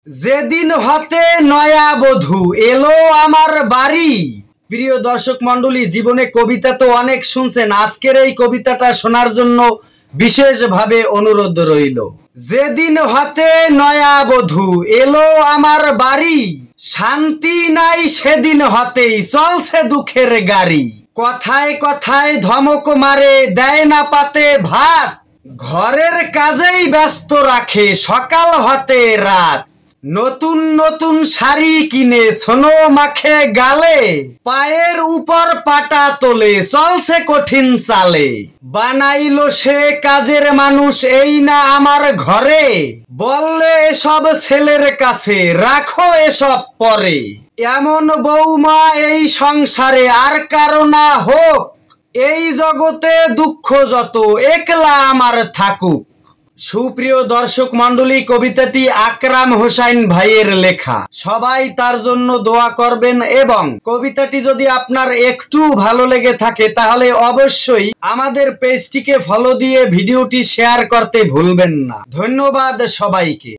যেদিন হতে নয়া বধূ এলো আমার বাড়ি। প্রিয় দর্শক মন্ডলী, জীবনে কবিতা তো অনেক শুনছেন, আজকের এই কবিতাটা শোনার জন্য বিশেষভাবে অনুরোধ রইল। যেদিন হতে নয়া বধূ এলো আমার বাড়ি, শান্তি নাই সেদিন হতেই চলছে দুঃখের গাড়ি। কথায় কথায় ধমক মারে, দেয় না পাতে ভাত, ঘরের কাজেই ব্যস্ত রাখে সকাল হতে রাত। নতুন নতুন শাড়ি কিনে সোনো মাখে গালে, পায়ের উপর পাটা তোলে চলছে কঠিন চালে। বানাইলো সে কাজের মানুষ এই না আমার ঘরে, বললে এসব ছেলের কাছে রাখো এসব পরে। এমন বৌমা এই সংসারে আর কারো না হোক, এই জগতে দুঃখ যত একলা আমার থাকুক। সুপ্রিয় দর্শক মন্ডলী, কবিতাটি আকরাম হোসাইন ভাইয়ের লেখা। সবাই তার জন্য দোয়া করবেন এবং কবিতাটি যদি আপনার একটু ভালো লেগে থাকে তাহলে অবশ্যই আমাদের পেজটিকে ফলো দিয়ে ভিডিওটি শেয়ার করতে ভুলবেন না। ধন্যবাদ সবাইকে।